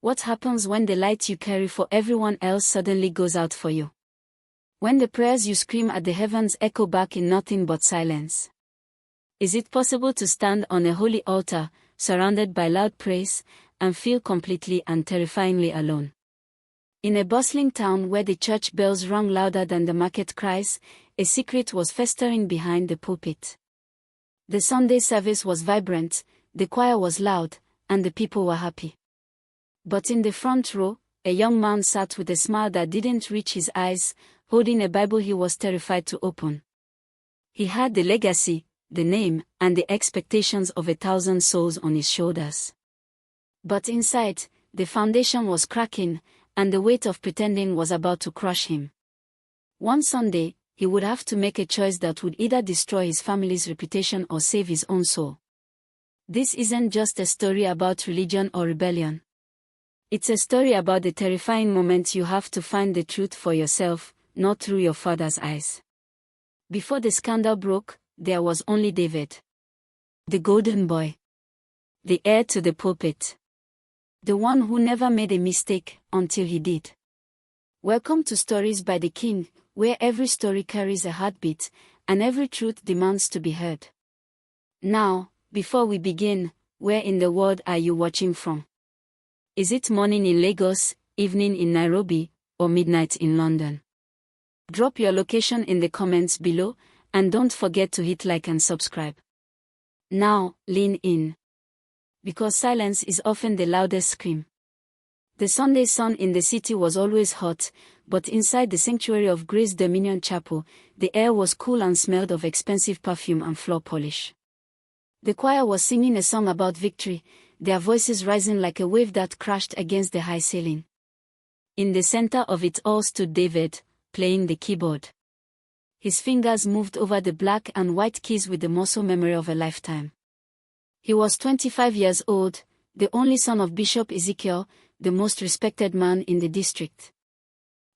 What happens when the light you carry for everyone else suddenly goes out for you? When the prayers you scream at the heavens echo back in nothing but silence? Is it possible to stand on a holy altar, surrounded by loud praise, and feel completely and terrifyingly alone? In a bustling town where the church bells rang louder than the market cries, a secret was festering behind the pulpit. The Sunday service was vibrant, the choir was loud, and the people were happy. But in the front row, a young man sat with a smile that didn't reach his eyes, holding a Bible he was terrified to open. He had the legacy, the name, and the expectations of 1,000 souls on his shoulders. But inside, the foundation was cracking, and the weight of pretending was about to crush him. One Sunday, he would have to make a choice that would either destroy his family's reputation or save his own soul. This isn't just a story about religion or rebellion. It's a story about the terrifying moment you have to find the truth for yourself, not through your father's eyes. Before the scandal broke, there was only David. The golden boy. The heir to the pulpit. The one who never made a mistake, until he did. Welcome to Stories by the King, where every story carries a heartbeat, and every truth demands to be heard. Now, before we begin, where in the world are you watching from? Is it morning in Lagos, evening in Nairobi, or midnight in London? Drop your location in the comments below, and don't forget to hit like and subscribe. Now, lean in. Because silence is often the loudest scream. The Sunday sun in the city was always hot, but inside the sanctuary of Grace Dominion Chapel, the air was cool and smelled of expensive perfume and floor polish. The choir was singing a song about victory, their voices rising like a wave that crashed against the high ceiling. In the center of it all stood David, playing the keyboard. His fingers moved over the black and white keys with the muscle memory of a lifetime. He was 25 years old, the only son of Bishop Ezekiel, the most respected man in the district.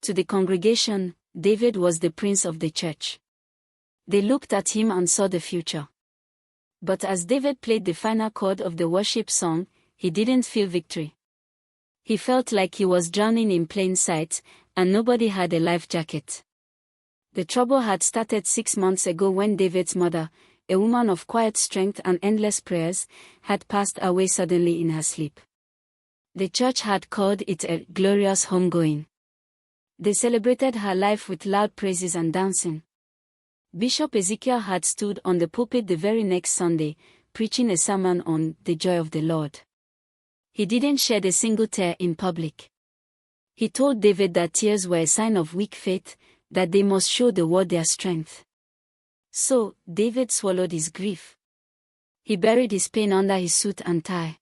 To the congregation, David was the prince of the church. They looked at him and saw the future. But as David played the final chord of the worship song, he didn't feel victory. He felt like he was drowning in plain sight, and nobody had a life jacket. The trouble had started 6 months ago when David's mother, a woman of quiet strength and endless prayers, had passed away suddenly in her sleep. The church had called it a glorious homegoing. They celebrated her life with loud praises and dancing. Bishop Ezekiel had stood on the pulpit the very next Sunday, preaching a sermon on the joy of the Lord. He didn't shed a single tear in public. He told David that tears were a sign of weak faith, that they must show the world their strength. So, David swallowed his grief. He buried his pain under his suit and tie.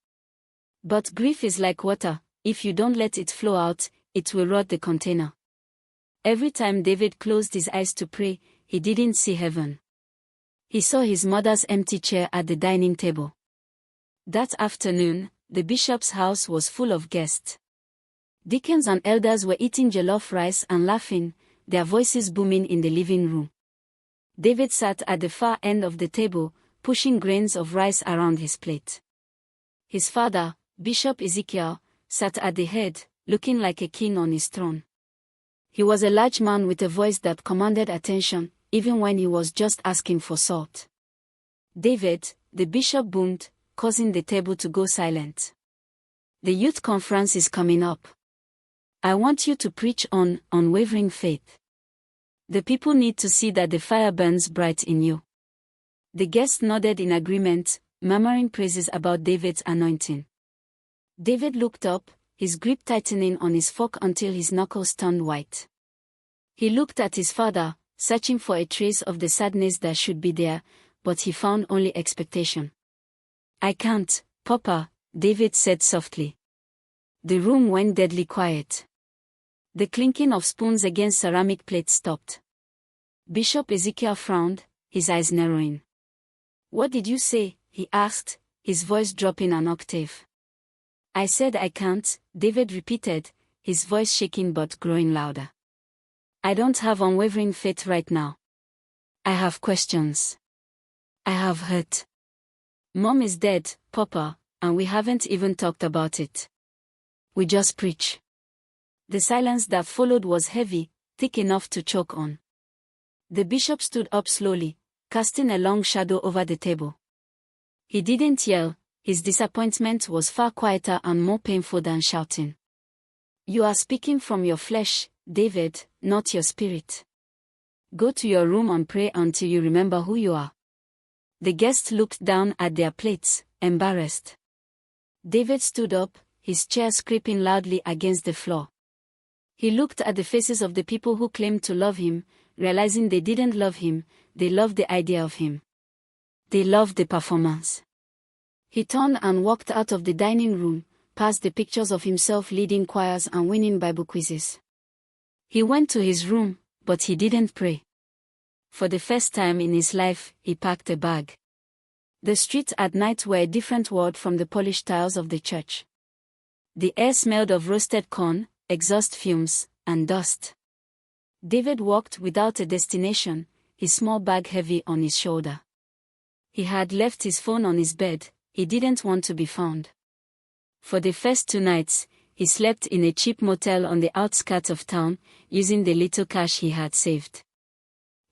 But grief is like water, if you don't let it flow out, it will rot the container. Every time David closed his eyes to pray, he didn't see heaven. He saw his mother's empty chair at the dining table. That afternoon, the bishop's house was full of guests. Deacons and elders were eating jollof rice and laughing, their voices booming in the living room. David sat at the far end of the table, pushing grains of rice around his plate. His father, Bishop Ezekiel, sat at the head, looking like a king on his throne. He was a large man with a voice that commanded attention, even when he was just asking for salt. David, the bishop boomed, causing the table to go silent. The youth conference is coming up. I want you to preach on unwavering faith. The people need to see that the fire burns bright in you. The guests nodded in agreement, murmuring praises about David's anointing. David looked up, his grip tightening on his fork until his knuckles turned white. He looked at his father, searching for a trace of the sadness that should be there, but he found only expectation. I can't, Papa, David said softly. The room went deadly quiet. The clinking of spoons against ceramic plates stopped. Bishop Ezekiel frowned, his eyes narrowing. What did you say? He asked, his voice dropping an octave. I said I can't, David repeated, his voice shaking but growing louder. I don't have unwavering faith right now. I have questions. I have hurt. Mom is dead, Papa, and we haven't even talked about it. We just preach. The silence that followed was heavy, thick enough to choke on. The bishop stood up slowly, casting a long shadow over the table. He didn't yell, his disappointment was far quieter and more painful than shouting. You are speaking from your flesh, David, not your spirit. Go to your room and pray until you remember who you are. The guests looked down at their plates, embarrassed. David stood up, his chair scraping loudly against the floor. He looked at the faces of the people who claimed to love him, realizing they didn't love him, they loved the idea of him. They loved the performance. He turned and walked out of the dining room, past the pictures of himself leading choirs and winning Bible quizzes. He went to his room, but he didn't pray. For the first time in his life, he packed a bag. The streets at night were a different world from the polished tiles of the church. The air smelled of roasted corn, exhaust fumes, and dust. David walked without a destination, his small bag heavy on his shoulder. He had left his phone on his bed, he didn't want to be found. For the first 2 nights, he slept in a cheap motel on the outskirts of town, using the little cash he had saved.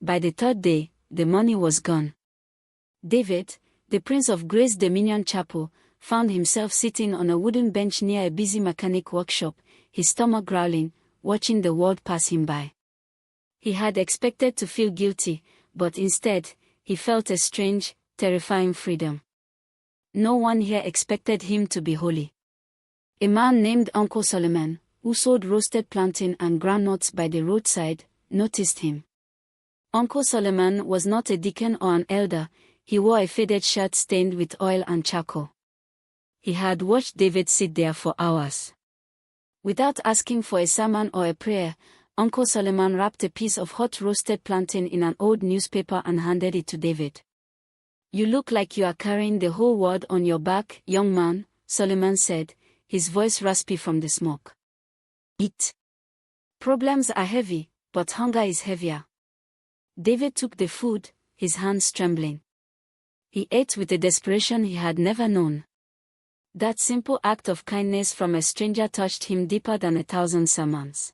By the 3rd day, the money was gone. David, the Prince of Grace Dominion Chapel, found himself sitting on a wooden bench near a busy mechanic workshop, his stomach growling, watching the world pass him by. He had expected to feel guilty, but instead, he felt a strange, terrifying freedom. No one here expected him to be holy. A man named Uncle Solomon, who sold roasted plantain and groundnuts by the roadside, noticed him. Uncle Solomon was not a deacon or an elder, he wore a faded shirt stained with oil and charcoal. He had watched David sit there for hours. Without asking for a sermon or a prayer, Uncle Solomon wrapped a piece of hot roasted plantain in an old newspaper and handed it to David. You look like you are carrying the whole world on your back, young man, Solomon said, his voice raspy from the smoke. Eat. Problems are heavy, but hunger is heavier. David took the food, his hands trembling. He ate with a desperation he had never known. That simple act of kindness from a stranger touched him deeper than 1,000 sermons.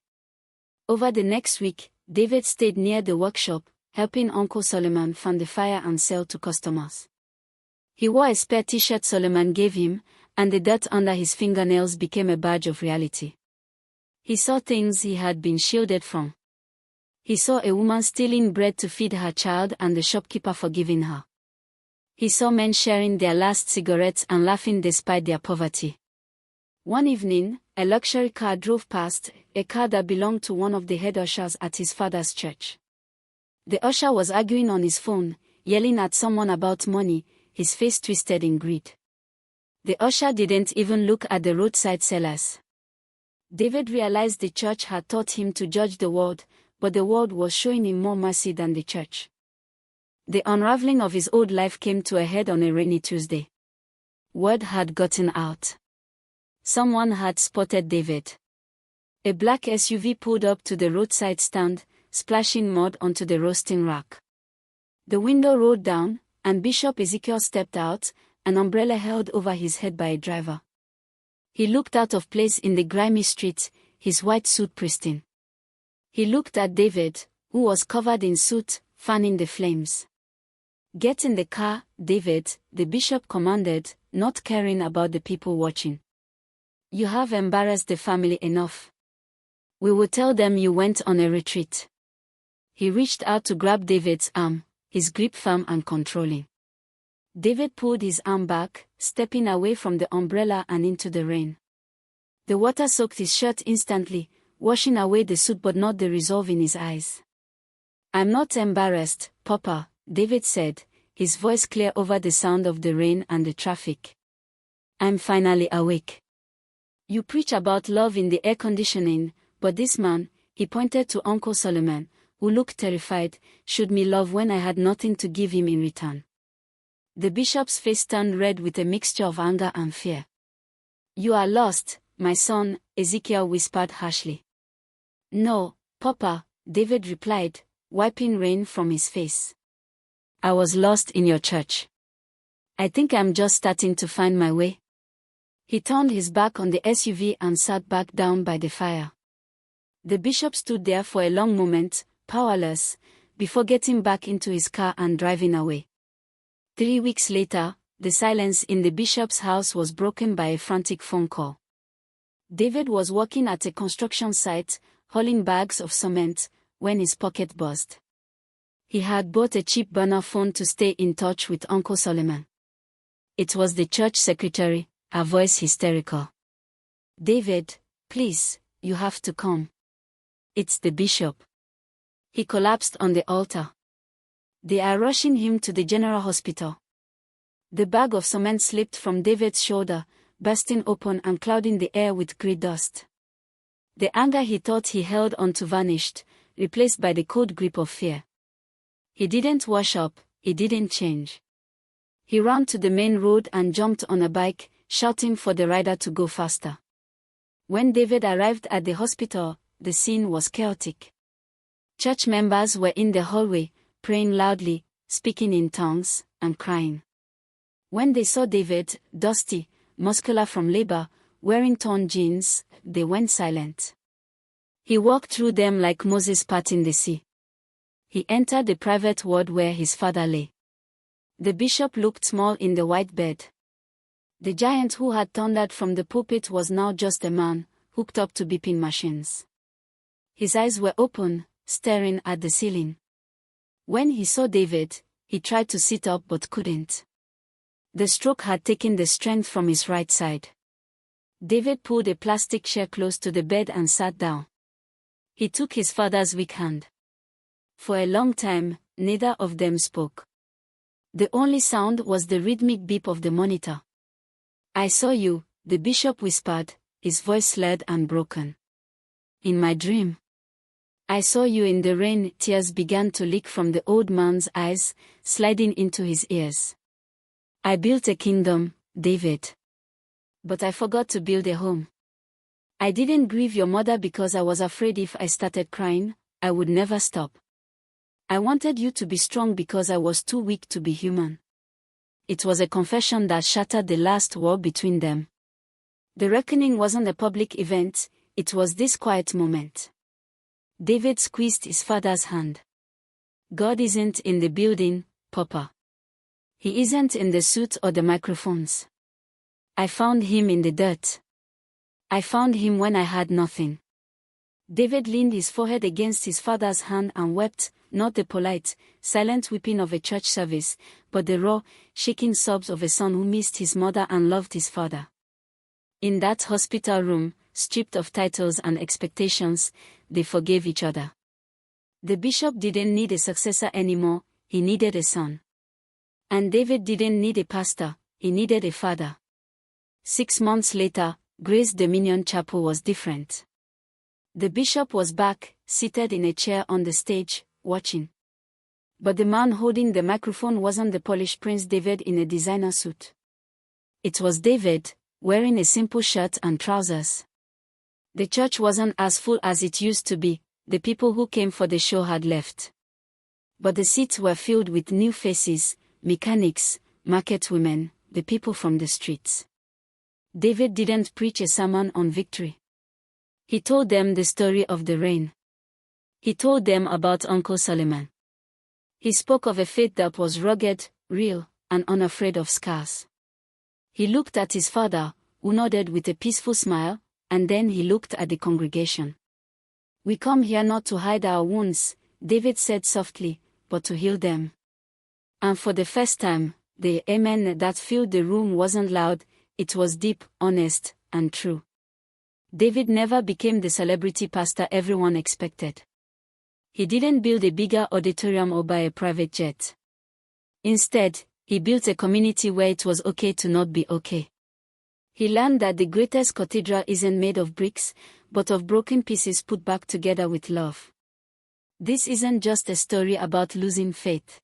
Over the next week, David stayed near the workshop, helping Uncle Solomon fan the fire and sell to customers. He wore a spare t-shirt Solomon gave him, and the dirt under his fingernails became a badge of reality. He saw things he had been shielded from. He saw a woman stealing bread to feed her child and the shopkeeper forgiving her. He saw men sharing their last cigarettes and laughing despite their poverty. One evening, a luxury car drove past, a car that belonged to one of the head ushers at his father's church. The usher was arguing on his phone, yelling at someone about money, his face twisted in greed. The usher didn't even look at the roadside sellers. David realized the church had taught him to judge the world, but the world was showing him more mercy than the church. The unraveling of his old life came to a head on a rainy Tuesday. Word had gotten out. Someone had spotted David. A black SUV pulled up to the roadside stand, splashing mud onto the roasting rack. The window rolled down, and Bishop Ezekiel stepped out, an umbrella held over his head by a driver. He looked out of place in the grimy street, his white suit pristine. He looked at David, who was covered in soot, fanning the flames. Get in the car, David, the bishop commanded, not caring about the people watching. You have embarrassed the family enough. We will tell them you went on a retreat. He reached out to grab David's arm, his grip firm and controlling. David pulled his arm back, stepping away from the umbrella and into the rain. The water soaked his shirt instantly, washing away the soot but not the resolve in his eyes. I'm not embarrassed, Papa, David said, his voice clear over the sound of the rain and the traffic. I'm finally awake. You preach about love in the air conditioning, but this man, he pointed to Uncle Solomon, who looked terrified, showed me love when I had nothing to give him in return. The bishop's face turned red with a mixture of anger and fear. You are lost, my son, Ezekiel whispered harshly. No, Papa, David replied, wiping rain from his face. I was lost in your church. I think I'm just starting to find my way. He turned his back on the SUV and sat back down by the fire. The bishop stood there for a long moment, powerless, before getting back into his car and driving away. 3 weeks later, the silence in the bishop's house was broken by a frantic phone call. David was working at a construction site, hauling bags of cement, when his pocket buzzed. He had bought a cheap burner phone to stay in touch with Uncle Solomon. It was the church secretary, her voice hysterical. "David, please, you have to come. It's the bishop." He collapsed on the altar. "They are rushing him to the general hospital." The bag of cement slipped from David's shoulder, bursting open and clouding the air with grey dust. The anger he thought he held onto vanished, replaced by the cold grip of fear. He didn't wash up, he didn't change. He ran to the main road and jumped on a bike, shouting for the rider to go faster. When David arrived at the hospital, the scene was chaotic. Church members were in the hallway, praying loudly, speaking in tongues, and crying. When they saw David, dusty, muscular from labor, wearing torn jeans, they went silent. He walked through them like Moses parting the sea. He entered the private ward where his father lay. The bishop looked small in the white bed. The giant who had thundered from the pulpit was now just a man, hooked up to beeping machines. His eyes were open, staring at the ceiling. When he saw David, he tried to sit up but couldn't. The stroke had taken the strength from his right side. David pulled a plastic chair close to the bed and sat down. He took his father's weak hand. For a long time, neither of them spoke. The only sound was the rhythmic beep of the monitor. "I saw you," the bishop whispered, his voice slurred and broken. "In my dream. I saw you in the rain." Tears began to leak from the old man's eyes, sliding into his ears. "I built a kingdom, David. But I forgot to build a home. I didn't grieve your mother because I was afraid if I started crying, I would never stop. I wanted you to be strong because I was too weak to be human." It was a confession that shattered the last war between them. The reckoning wasn't a public event, it was this quiet moment. David squeezed his father's hand. "God isn't in the building, Papa. He isn't in the suit or the microphones. I found him in the dirt. I found him when I had nothing." David leaned his forehead against his father's hand and wept, not the polite, silent weeping of a church service, but the raw, shaking sobs of a son who missed his mother and loved his father. In that hospital room, stripped of titles and expectations, they forgave each other. The bishop didn't need a successor anymore, he needed a son. And David didn't need a pastor, he needed a father. 6 months later, Grace Dominion Chapel was different. The bishop was back, seated in a chair on the stage, watching. But the man holding the microphone wasn't the polished Prince David in a designer suit. It was David, wearing a simple shirt and trousers. The church wasn't as full as it used to be, the people who came for the show had left. But the seats were filled with new faces, mechanics, market women, the people from the streets. David didn't preach a sermon on victory. He told them the story of the rain. He told them about Uncle Solomon. He spoke of a faith that was rugged, real, and unafraid of scars. He looked at his father, who nodded with a peaceful smile, and then he looked at the congregation. "We come here not to hide our wounds," David said softly, "but to heal them." And for the first time, the amen that filled the room wasn't loud, it was deep, honest, and true. David never became the celebrity pastor everyone expected. He didn't build a bigger auditorium or buy a private jet. Instead, he built a community where it was okay to not be okay. He learned that the greatest cathedral isn't made of bricks, but of broken pieces put back together with love. This isn't just a story about losing faith.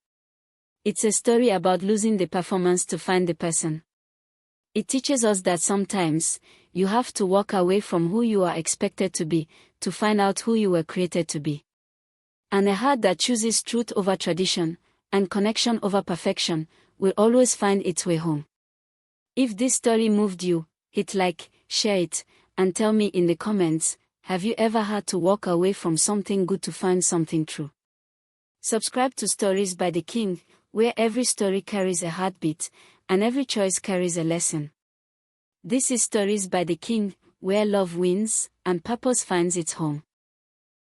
It's a story about losing the performance to find the person. It teaches us that sometimes, you have to walk away from who you are expected to be, to find out who you were created to be. And a heart that chooses truth over tradition, and connection over perfection, will always find its way home. If this story moved you, Hit like, share it, and tell me in the comments, have you ever had to walk away from something good to find something true? Subscribe to Stories by the King, where every story carries a heartbeat, and every choice carries a lesson. This is Stories by the King, where love wins, and purpose finds its home.